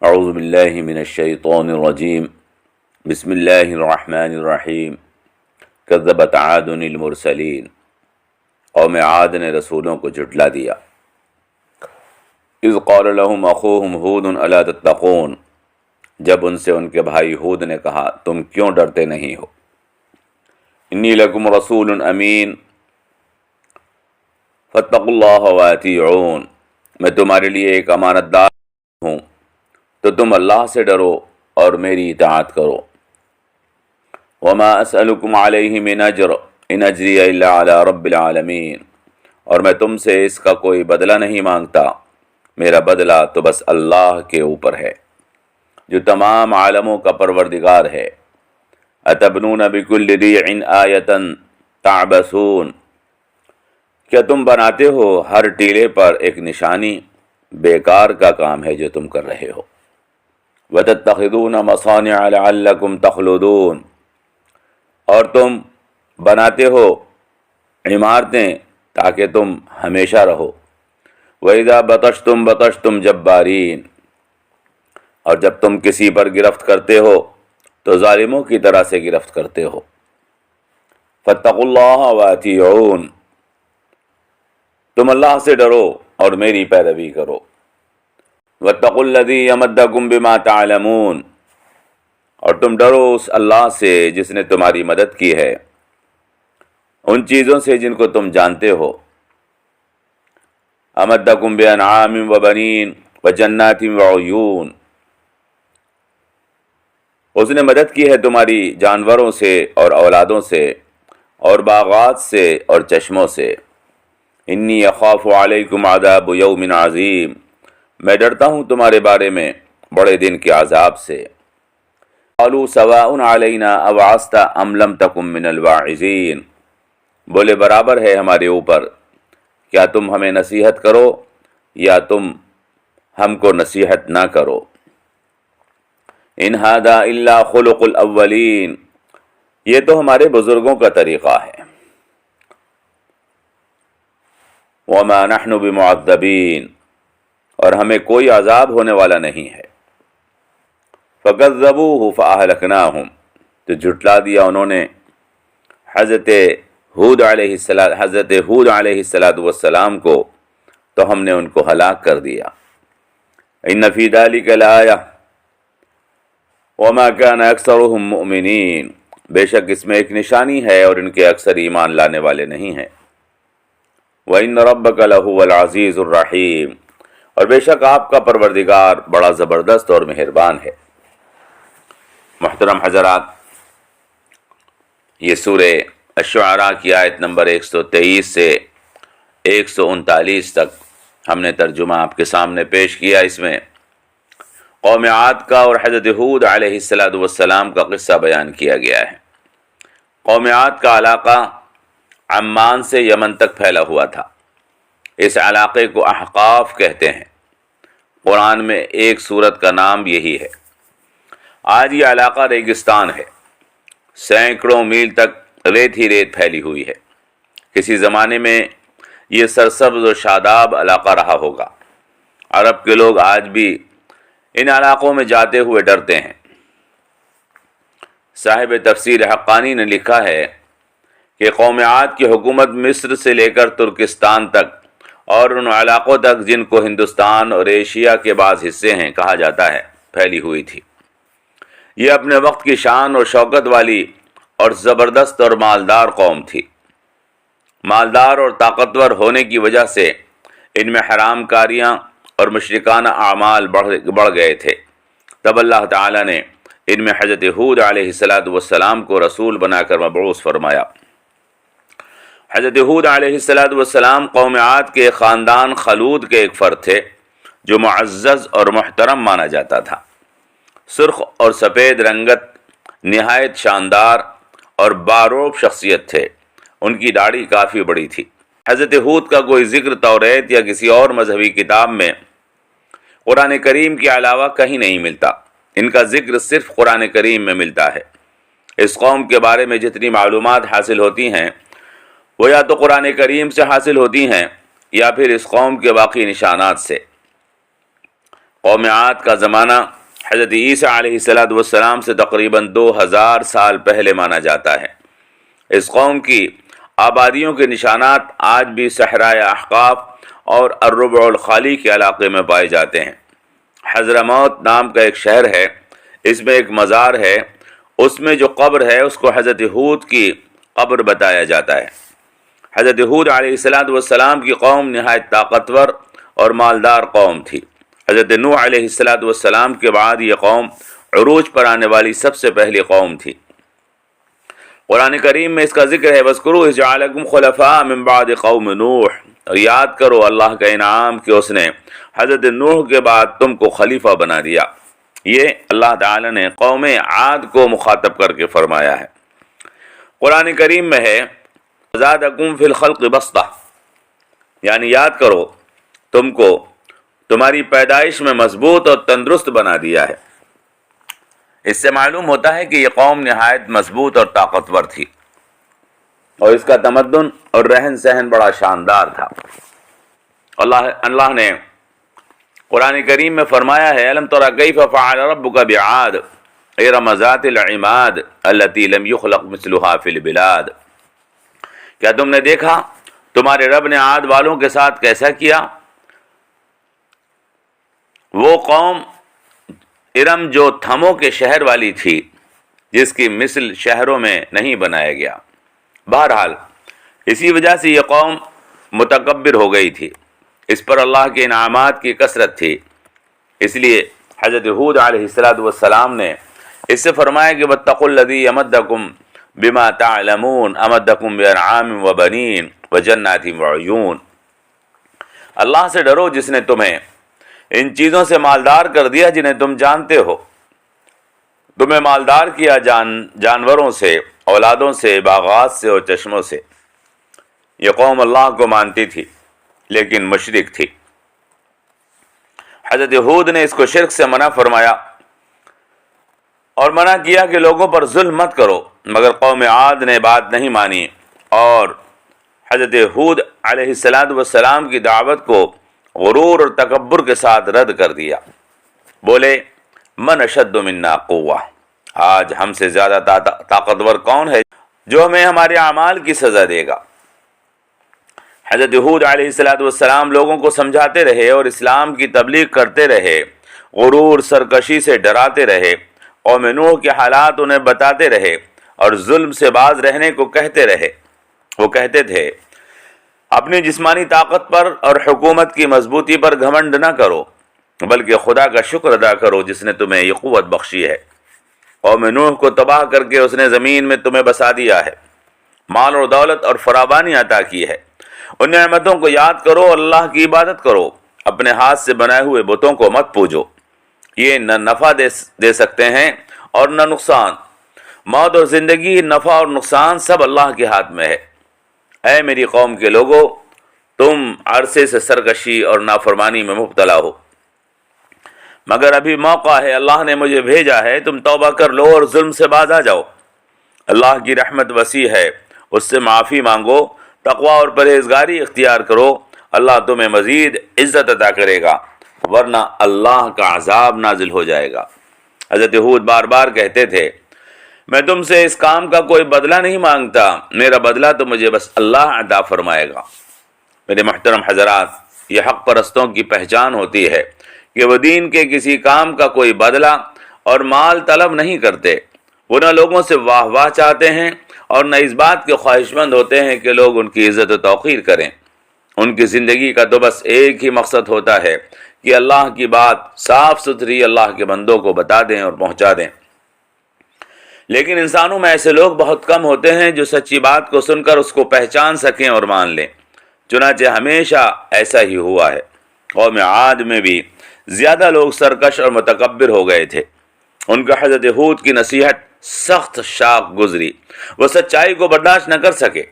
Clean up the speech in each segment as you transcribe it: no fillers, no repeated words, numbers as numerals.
اعوذ باللہ من الشیطان الرجیم بسم اللہ الرحمن الرحیم کذبت عاد المرسلین قوم عاد نے رسولوں کو جھٹلا دیا۔ اذ قال لهم اخوهم ہود الا تتقون، جب ان سے ان کے بھائی ہود نے کہا تم کیوں ڈرتے نہیں ہو۔ انی لکم رسول امین فاتقوا اللہ واطیعون، میں تمہارے لیے ایک امانت دار ہوں تو تم اللہ سے ڈرو اور میری اطاعت کرو۔ وما اسألکم علیہ من اجر ان اجری الا علی رب العالمین، اور میں تم سے اس کا کوئی بدلہ نہیں مانگتا، میرا بدلہ تو بس اللہ کے اوپر ہے جو تمام عالموں کا پروردگار ہے۔ اتبنون بکل ریع آیۃ تعبثون، کیا تم بناتے ہو ہر ٹیلے پر ایک نشانی؟ بیکار کا کام ہے جو تم کر رہے ہو۔ وَتَتَّخِذُونَ مَصَانِعَ لَعَلَّكُمْ تَخْلُدُونَ، اور تم بناتے ہو عمارتیں تاکہ تم ہمیشہ رہو۔ وَإِذَا بَطَشْتُمْ بَطَشْتُمْ جَبَّارِينَ، اور جب تم کسی پر گرفت کرتے ہو تو ظالموں کی طرح سے گرفت کرتے ہو۔ فَاتَّقُوا اللَّهَ وَأَطِيعُونِ، تم اللہ سے ڈرو اور میری پیروی کرو۔ وَاتَّقُوا الَّذِي يَمَدَّكُمْ بِمَا تَعْلَمُونَ، اور تم ڈرو اس اللہ سے جس نے تمہاری مدد کی ہے ان چیزوں سے جن کو تم جانتے ہو۔ أَمَدَّكُمْ بِأَنْعَامٍ وَبَنِينَ وَجَنَّاتٍ وَعُيُونٍ، اس نے مدد کی ہے تمہاری جانوروں سے اور اولادوں سے اور باغات سے اور چشموں سے۔ انی اخاف علیکم عذاب یوم عظیم، میں ڈرتا ہوں تمہارے بارے میں بڑے دن کے عذاب سے۔ قالوا سواء علینا اوعظت ام لم تکن من الواعظین، بولے برابر ہے ہمارے اوپر، کیا تم ہمیں نصیحت کرو یا تم ہم کو نصیحت نہ کرو۔ ان ھذا الا خلق الاولین، یہ تو ہمارے بزرگوں کا طریقہ ہے۔ وما نحن بمعذبین، اور ہمیں کوئی عذاب ہونے والا نہیں ہے۔ فکذبوہ فاہلکناہم، تو جھٹلا دیا انہوں نے حضرت ہود علیہ السلام کو، تو ہم نے ان کو ہلاک کر دیا۔ ان فی ذلک لآیہ وما کان اکثرهم مؤمنین، بے شک اس میں ایک نشانی ہے اور ان کے اکثر ایمان لانے والے نہیں ہیں۔ وَإِنَّ رَبَّكَ لَهُوَ الْعَزِيزُ الرَّحِيمُ، اور بے شک آپ کا پروردگار بڑا زبردست اور مہربان ہے۔ محترم حضرات، یہ سورہ الشعراء کی آیت نمبر 123 سے 139 تک ہم نے ترجمہ آپ کے سامنے پیش کیا۔ اس میں قوم عاد کا اور حضرت ہود علیہ السلام کا قصہ بیان کیا گیا ہے۔ قوم عاد کا علاقہ عمان سے یمن تک پھیلا ہوا تھا۔ اس علاقے کو احقاف کہتے ہیں۔ قرآن میں ایک سورت کا نام یہی ہے۔ آج یہ علاقہ ریگستان ہے، سینکڑوں میل تک ریت ہی ریت پھیلی ہوئی ہے۔ کسی زمانے میں یہ سرسبز و شاداب علاقہ رہا ہوگا۔ عرب کے لوگ آج بھی ان علاقوں میں جاتے ہوئے ڈرتے ہیں۔ صاحب تفسیر حقانی نے لکھا ہے کہ قوم عاد کی حکومت مصر سے لے کر ترکستان تک اور ان علاقوں تک جن کو ہندوستان اور ایشیا کے بعض حصے ہیں کہا جاتا ہے پھیلی ہوئی تھی۔ یہ اپنے وقت کی شان اور شوکت والی اور زبردست اور مالدار قوم تھی۔ مالدار اور طاقتور ہونے کی وجہ سے ان میں حرام کاریاں اور مشرکانہ اعمال بڑھ گئے تھے۔ تب اللہ تعالیٰ نے ان میں حضرت ہود علیہ السلام کو رسول بنا کر مبعوث فرمایا۔ حضرت ہود علیہ السلام قوم عاد کے خاندان خلود کے ایک فرد تھے جو معزز اور محترم مانا جاتا تھا۔ سرخ اور سفید رنگت، نہایت شاندار اور باروب شخصیت تھے۔ ان کی داڑھی کافی بڑی تھی۔ حضرت ہود کا کوئی ذکر توریت یا کسی اور مذہبی کتاب میں قرآن کریم کے علاوہ کہیں نہیں ملتا۔ ان کا ذکر صرف قرآن کریم میں ملتا ہے۔ اس قوم کے بارے میں جتنی معلومات حاصل ہوتی ہیں وہ یا تو قرآن کریم سے حاصل ہوتی ہیں یا پھر اس قوم کے باقی نشانات سے۔ قوم عاد کا زمانہ حضرت عیسیٰ علیہ السلام سے تقریباً 2000 سال پہلے مانا جاتا ہے۔ اس قوم کی آبادیوں کے نشانات آج بھی صحرائے احقاف اور الربع الخالی کے علاقے میں پائے جاتے ہیں۔ حضرموت نام کا ایک شہر ہے، اس میں ایک مزار ہے، اس میں جو قبر ہے اس کو حضرت ہود کی قبر بتایا جاتا ہے۔ حضرت ہود علیہ السلام کی قوم نہایت طاقتور اور مالدار قوم تھی۔ حضرت نوح علیہ السلام کے بعد یہ قوم عروج پر آنے والی سب سے پہلی قوم تھی۔ قرآن کریم میں اس کا ذکر ہے، وَاذْكُرُوا إِذْ جَعَلَكُمْ خُلَفَاءَ مِن بَعْدِ قَوْمِ نوح، اور یاد کرو اللہ کا انعام کہ اس نے حضرت نوح کے بعد تم کو خلیفہ بنا دیا۔ یہ اللہ تعالی نے قوم عاد کو مخاطب کر کے فرمایا ہے۔ قرآن کریم میں ہے زادکم فی الخلق بسطہ، یعنی یاد کرو تم کو تمہاری پیدائش میں مضبوط اور تندرست بنا دیا ہے۔ اس سے معلوم ہوتا ہے کہ یہ قوم نہایت مضبوط اور طاقتور تھی، اور اس کا تمدن اور رہن سہن بڑا شاندار تھا۔ اللہ نے قرآن کریم میں فرمایا ہے، الم تر کیف فعل ربک بعاد ارم ذات العماد التی لم یخلق مثلها فی البلاد، کیا تم نے دیکھا تمہارے رب نے عاد والوں کے ساتھ کیسا کیا؟ وہ قوم ارم جو تھموں کے شہر والی تھی، جس کی مثل شہروں میں نہیں بنایا گیا۔ بہرحال اسی وجہ سے یہ قوم متکبر ہو گئی تھی، اس پر اللہ کے انعامات کی کثرت تھی، اس لیے حضرت ہود علیہ السلام نے اس سے فرمایا کہ واتقوا الذی امدکم بما تعلمون امدکم بانعام وبنین وجنات وعیون، اللہ سے ڈرو جس نے تمہیں ان چیزوں سے مالدار کر دیا جنہیں تم جانتے ہو، تمہیں مالدار کیا جانوروں سے، اولادوں سے، باغات سے اور چشموں سے۔ یہ قوم اللہ کو مانتی تھی لیکن مشرک تھی۔ حضرت ہود نے اس کو شرک سے منع فرمایا اور منع کیا کہ لوگوں پر ظلم مت کرو، مگر قوم عاد نے بات نہیں مانی اور حضرت ہود علیہ السلام کی دعوت کو غرور اور تکبر کے ساتھ رد کر دیا۔ بولے من اشد منا قوہ، آج ہم سے زیادہ طاقتور کون ہے جو ہمیں ہمارے اعمال کی سزا دے گا۔ حضرت ہود علیہ السلام لوگوں کو سمجھاتے رہے اور اسلام کی تبلیغ کرتے رہے، غرور سرکشی سے ڈراتے رہے، قوم نوح کے حالات انہیں بتاتے رہے اور ظلم سے باز رہنے کو کہتے رہے۔ وہ کہتے تھے اپنی جسمانی طاقت پر اور حکومت کی مضبوطی پر گھمنڈ نہ کرو، بلکہ خدا کا شکر ادا کرو جس نے تمہیں یہ قوت بخشی ہے۔ قوم نوح کو تباہ کر کے اس نے زمین میں تمہیں بسا دیا ہے، مال اور دولت اور فراوانی عطا کی ہے۔ ان نعمتوں کو یاد کرو، اللہ کی عبادت کرو، اپنے ہاتھ سے بنائے ہوئے بتوں کو مت پوجو، یہ نہ نفع دے سکتے ہیں اور نہ نقصان۔ موت اور زندگی، نفع اور نقصان سب اللہ کے ہاتھ میں ہے۔ اے میری قوم کے لوگو، تم عرصے سے سرکشی اور نافرمانی میں مبتلا ہو، مگر ابھی موقع ہے، اللہ نے مجھے بھیجا ہے، تم توبہ کر لو اور ظلم سے باز آ جاؤ۔ اللہ کی رحمت وسیع ہے، اس سے معافی مانگو، تقوی اور پرہیزگاری اختیار کرو، اللہ تمہیں مزید عزت عطا کرے گا، ورنہ اللہ کا عذاب نازل ہو جائے گا۔ حضرت ہود بار بار کہتے تھے میں تم سے اس کام کا کوئی بدلہ نہیں مانگتا، میرا بدلہ تو مجھے بس اللہ عطا فرمائے گا۔ میرے محترم حضرات، یہ حق پرستوں کی پہچان ہوتی ہے کہ وہ دین کے کسی کام کا کوئی بدلہ اور مال طلب نہیں کرتے، وہ نہ لوگوں سے واہ واہ چاہتے ہیں اور نہ اس بات کے خواہش مند ہوتے ہیں کہ لوگ ان کی عزت و توقیر کریں۔ ان کی زندگی کا تو بس ایک ہی مقصد ہوتا ہے کہ اللہ کی بات صاف ستھری اللہ کے بندوں کو بتا دیں اور پہنچا دیں۔ لیکن انسانوں میں ایسے لوگ بہت کم ہوتے ہیں جو سچی بات کو سن کر اس کو پہچان سکیں اور مان لیں، چنانچہ ہمیشہ ایسا ہی ہوا ہے۔ قوم عاد میں بھی زیادہ لوگ سرکش اور متکبر ہو گئے تھے۔ ان کا حضرت ہود کی نصیحت سخت شاق گزری، وہ سچائی کو برداشت نہ کر سکے،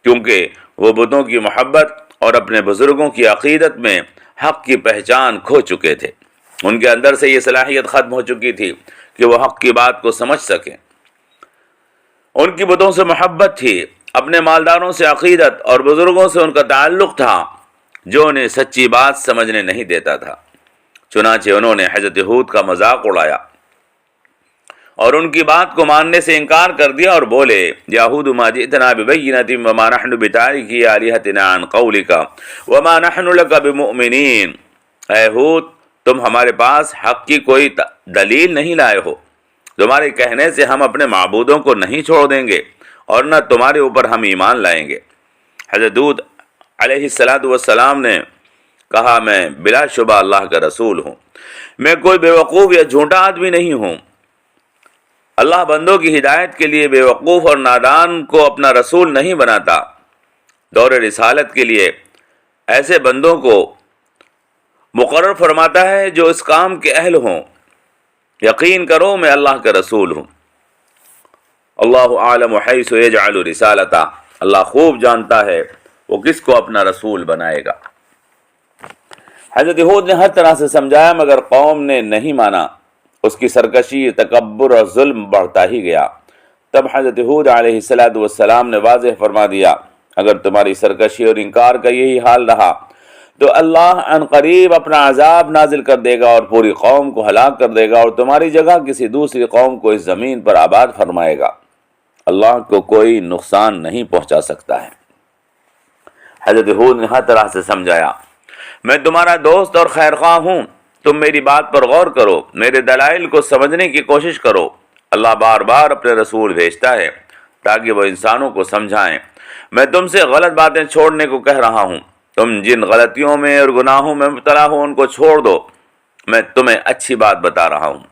کیونکہ وہ بتوں کی محبت اور اپنے بزرگوں کی عقیدت میں حق کی پہچان کھو چکے تھے۔ ان کے اندر سے یہ صلاحیت ختم ہو چکی تھی کہ وہ حق کی بات کو سمجھ سکیں۔ ان کی بتوں سے محبت تھی، اپنے مالداروں سے عقیدت اور بزرگوں سے ان کا تعلق تھا جو انہیں سچی بات سمجھنے نہیں دیتا تھا۔ چنانچہ انہوں نے حضرت ہود کا مذاق اڑایا اور ان کی بات کو ماننے سے انکار کر دیا اور بولے یا ہود ما جئتنا ببینۃ وما نحن بتارکی آلہتنا عن قولک وما نحن لک بمؤمنین۔ اے ہود، تم ہمارے پاس حق کی کوئی دلیل نہیں لائے ہو، تمہارے کہنے سے ہم اپنے معبودوں کو نہیں چھوڑ دیں گے اور نہ تمہارے اوپر ہم ایمان لائیں گے۔ حضرت ہود علیہ السلام نے کہا میں بلا شبہ اللہ کا رسول ہوں، میں کوئی بیوقوف یا جھوٹا آدمی نہیں ہوں۔ اللہ بندوں کی ہدایت کے لیے بیوقوف اور نادان کو اپنا رسول نہیں بناتا، دور رسالت کے لیے ایسے بندوں کو مقرر فرماتا ہے جو اس کام کے اہل ہوں۔ یقین کرو میں اللہ کا رسول ہوں۔ اللہ عالم حیث یجعل رسالتہ، اللہ خوب جانتا ہے وہ کس کو اپنا رسول بنائے گا۔ حضرت ہود نے ہر طرح سے سمجھایا مگر قوم نے نہیں مانا، اس کی سرکشی، تکبر اور ظلم بڑھتا ہی گیا۔ تب حضرت ہود علیہ السلام نے واضح فرما دیا اگر تمہاری سرکشی اور انکار کا یہی حال رہا تو اللہ عن قریب اپنا عذاب نازل کر دے گا اور پوری قوم کو ہلاک کر دے گا اور تمہاری جگہ کسی دوسری قوم کو اس زمین پر آباد فرمائے گا۔ اللہ کو کوئی نقصان نہیں پہنچا سکتا ہے۔ حضرت ہود نے ہر طرح سے سمجھایا میں تمہارا دوست اور خیر خواہ ہوں، تم میری بات پر غور کرو، میرے دلائل کو سمجھنے کی کوشش کرو۔ اللہ بار بار اپنے رسول بھیجتا ہے تاکہ وہ انسانوں کو سمجھائیں۔ میں تم سے غلط باتیں چھوڑنے کو کہہ رہا ہوں، تم جن غلطیوں میں اور گناہوں میں مبتلا ہو ان کو چھوڑ دو، میں تمہیں اچھی بات بتا رہا ہوں۔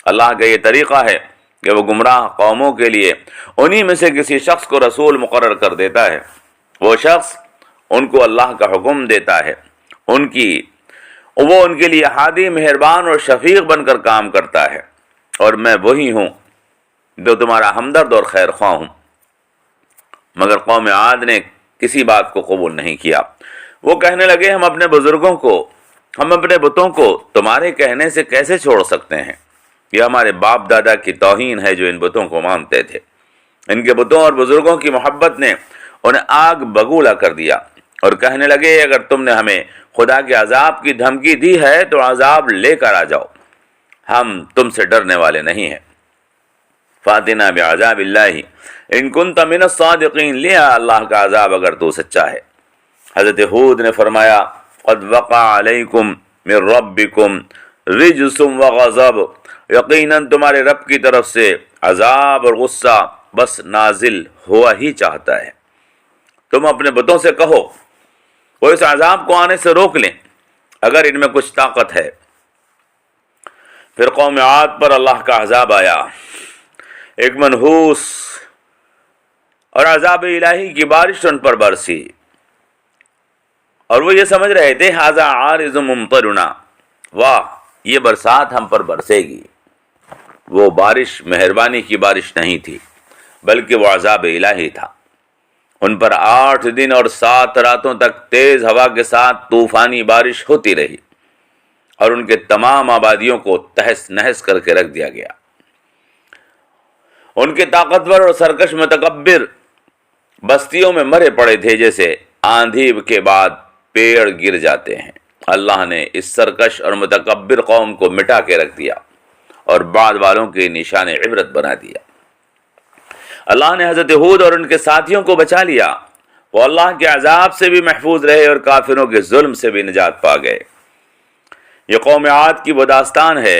اللہ کا یہ طریقہ ہے کہ وہ گمراہ قوموں کے لیے انہی میں سے کسی شخص کو رسول مقرر کر دیتا ہے، وہ شخص ان کو اللہ کا حکم دیتا ہے، وہ ان کے لیے ہادی، مہربان اور شفیق بن کر کام کرتا ہے، اور میں وہی ہوں جو تمہارا ہمدرد اور خیر خواہ ہوں۔ مگر قوم عاد نے کسی بات کو قبول نہیں کیا، وہ کہنے لگے ہم اپنے بزرگوں کو، ہم اپنے بتوں کو تمہارے کہنے سے کیسے چھوڑ سکتے ہیں؟ یہ ہمارے باپ دادا کی توہین ہے جو ان بتوں کو مانتے تھے۔ ان کے بتوں اور بزرگوں کی محبت نے انہیں آگ بگولا کر دیا اور کہنے لگے اگر تم نے ہمیں خدا کے عذاب کی دھمکی دی ہے تو عذاب لے کر آ جاؤ، ہم تم سے ڈرنے والے نہیں ہیں۔ فاتنا بعذاب اللہ ان کنت من الصادقین، لیا اللہ کا عذاب اگر تو سچا ہے۔ حضرت ہود نے فرمایا قد وقع علیکم من ربکم رجس وغضب، یقیناً تمہارے رب کی طرف سے عذاب اور غصہ بس نازل ہوا ہی چاہتا ہے۔ تم اپنے بتوں سے کہو وہ اس عذاب کو آنے سے روک لیں اگر ان میں کچھ طاقت ہے۔ پھر قوم عاد پر اللہ کا عذاب آیا، ایک منحوس اور عذاب الہی کی بارش ان پر برسی، اور وہ یہ سمجھ رہے تھے ھذا عارض ممطرنا، واہ یہ برسات ہم پر برسے گی۔ وہ بارش مہربانی کی بارش نہیں تھی بلکہ وہ عذاب الہی تھا۔ ان پر 8 دن اور 7 راتوں تک تیز ہوا کے ساتھ طوفانی بارش ہوتی رہی اور ان کے تمام آبادیوں کو تہس نہس کر کے رکھ دیا گیا۔ ان کے طاقتور اور سرکش متکبر بستیوں میں مرے پڑے تھے جیسے آندھی کے بعد پیڑ گر جاتے ہیں۔ اللہ نے اس سرکش اور متکبر قوم کو مٹا کے رکھ دیا اور بعد والوں کے نشان عبرت بنا دیا۔ اللہ نے حضرت ہود اور ان کے ساتھیوں کو بچا لیا، وہ اللہ کے عذاب سے بھی محفوظ رہے اور کافروں کے ظلم سے بھی نجات پا گئے۔ یہ قوم عاد کی وہ داستان ہے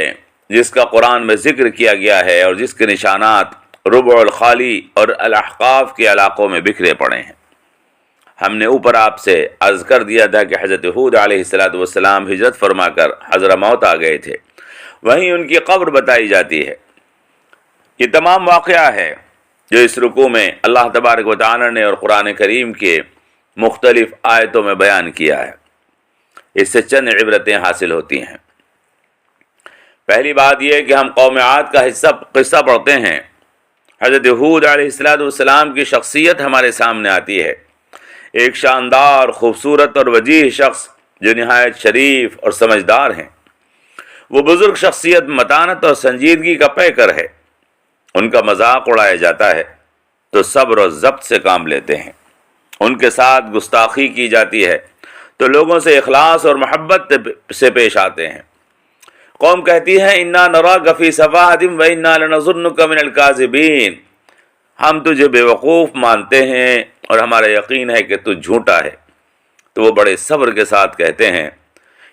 جس کا قرآن میں ذکر کیا گیا ہے اور جس کے نشانات ربع الخالی اور الاحقاف کے علاقوں میں بکھرے پڑے ہیں۔ ہم نے اوپر آپ سے عرض کر دیا تھا کہ حضرت ہود علیہ السلام ہجرت فرما کر حضرموت آ گئے تھے، وہیں ان کی قبر بتائی جاتی ہے۔ یہ تمام واقعہ ہے جو اس رکوع میں اللہ تبارک و تعالی نے اور قرآن کریم کے مختلف آیتوں میں بیان کیا ہے۔ اس سے چند عبرتیں حاصل ہوتی ہیں۔ پہلی بات یہ کہ ہم قوم عاد کا قصہ پڑھتے ہیں، حضرت ہود علیہ السلام کی شخصیت ہمارے سامنے آتی ہے، ایک شاندار، خوبصورت اور وجیح شخص جو نہایت شریف اور سمجھدار ہیں۔ وہ بزرگ شخصیت متانت اور سنجیدگی کا پیکر ہے۔ ان کا مذاق اڑایا جاتا ہے تو صبر و ضبط سے کام لیتے ہیں، ان کے ساتھ گستاخی کی جاتی ہے تو لوگوں سے اخلاص اور محبت سے پیش آتے ہیں۔ قوم کہتی ہے انا نراک فی سفاہۃ و انا لنظنک من الکاذبین، ہم تجھے بیوقوف مانتے ہیں اور ہمارا یقین ہے کہ تو جھوٹا ہے۔ تو وہ بڑے صبر کے ساتھ کہتے ہیں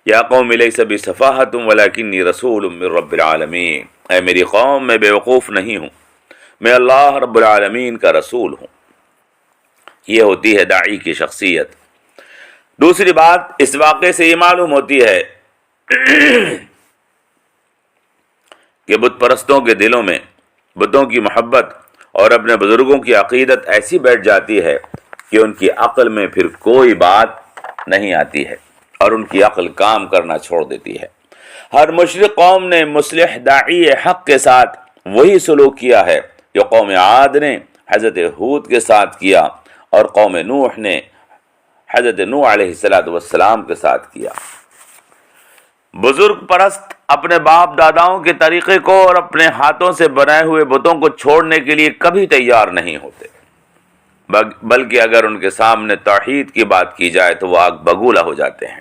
یا قوم لیس بسفاہۃ ولکنی رسول من رب العالمین، اے میری قوم میں بیوقوف نہیں ہوں، میں اللہ رب العالمین کا رسول ہوں۔ یہ ہوتی ہے داعی کی شخصیت۔ دوسری بات اس واقعے سے یہ معلوم ہوتی ہے کہ بت پرستوں کے دلوں میں بتوں کی محبت اور اپنے بزرگوں کی عقیدت ایسی بیٹھ جاتی ہے کہ ان کی عقل میں پھر کوئی بات نہیں آتی ہے اور ان کی عقل کام کرنا چھوڑ دیتی ہے۔ ہر مشرک قوم نے مصلح داعی حق کے ساتھ وہی سلوک کیا ہے جو قوم عاد نے حضرت ہود کے ساتھ کیا اور قوم نوح نے حضرت نوح علیہ السلام کے ساتھ کیا۔ بزرگ پرست اپنے باپ داداؤں کے طریقے کو اور اپنے ہاتھوں سے بنائے ہوئے بتوں کو چھوڑنے کے لیے کبھی تیار نہیں ہوتے، بلکہ اگر ان کے سامنے توحید کی بات کی جائے تو وہ آگ بگولہ ہو جاتے ہیں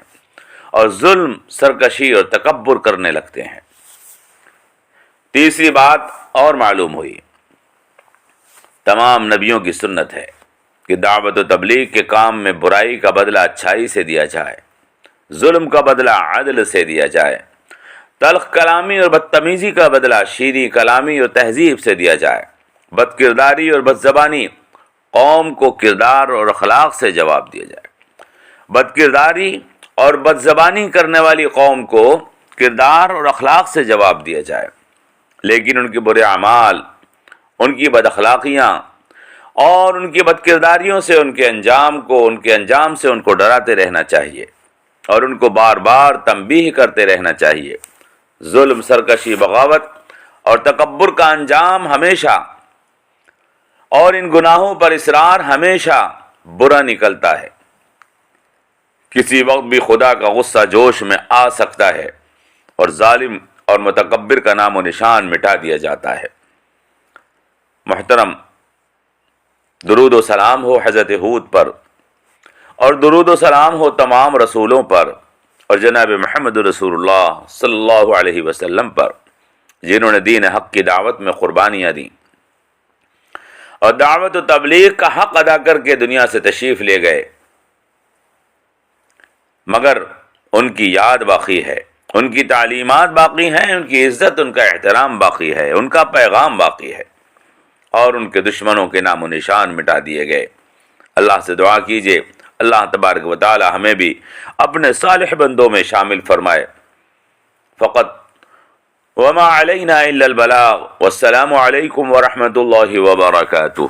اور ظلم، سرکشی اور تکبر کرنے لگتے ہیں۔ تیسری بات اور معلوم ہوئی، تمام نبیوں کی سنت ہے کہ دعوت و تبلیغ کے کام میں برائی کا بدلہ اچھائی سے دیا جائے، ظلم کا بدلہ عدل سے دیا جائے، تلخ کلامی اور بدتمیزی کا بدلہ شیریں کلامی اور تہذیب سے دیا جائے، بد کرداری اور بد زبانی قوم کو کردار اور اخلاق سے جواب دیا جائے، بد کرداری اور بد زبانی کرنے والی قوم کو کردار اور اخلاق سے جواب دیا جائے، لیکن ان کے برے اعمال، ان کی بد اخلاقیاں اور ان کی بد کرداریوں سے ان کے انجام سے ان کو ڈراتے رہنا چاہیے اور ان کو بار بار تنبیہ کرتے رہنا چاہیے۔ ظلم، سرکشی، بغاوت اور تکبر کا انجام ہمیشہ اور ان گناہوں پر اصرار ہمیشہ برا نکلتا ہے۔ کسی وقت بھی خدا کا غصہ جوش میں آ سکتا ہے اور ظالم اور متکبر کا نام و نشان مٹا دیا جاتا ہے۔ محترم، درود و سلام ہو حضرت ہود پر اور درود و سلام ہو تمام رسولوں پر اور جناب محمد رسول اللہ صلی اللہ علیہ وسلم پر، جنہوں نے دین حق کی دعوت میں قربانیاں دیں اور دعوت و تبلیغ کا حق ادا کر کے دنیا سے تشریف لے گئے، مگر ان کی یاد باقی ہے، ان کی تعلیمات باقی ہیں، ان کی عزت، ان کا احترام باقی ہے، ان کا پیغام باقی ہے اور ان کے دشمنوں کے نام و نشان مٹا دیے گئے۔ اللہ سے دعا کیجئے اللہ تبارک و تعالی ہمیں بھی اپنے صالح بندوں میں شامل فرمائے۔ فقط وما علینا الا البلاغ، والسلام علیکم ورحمۃ اللہ وبرکاتہ۔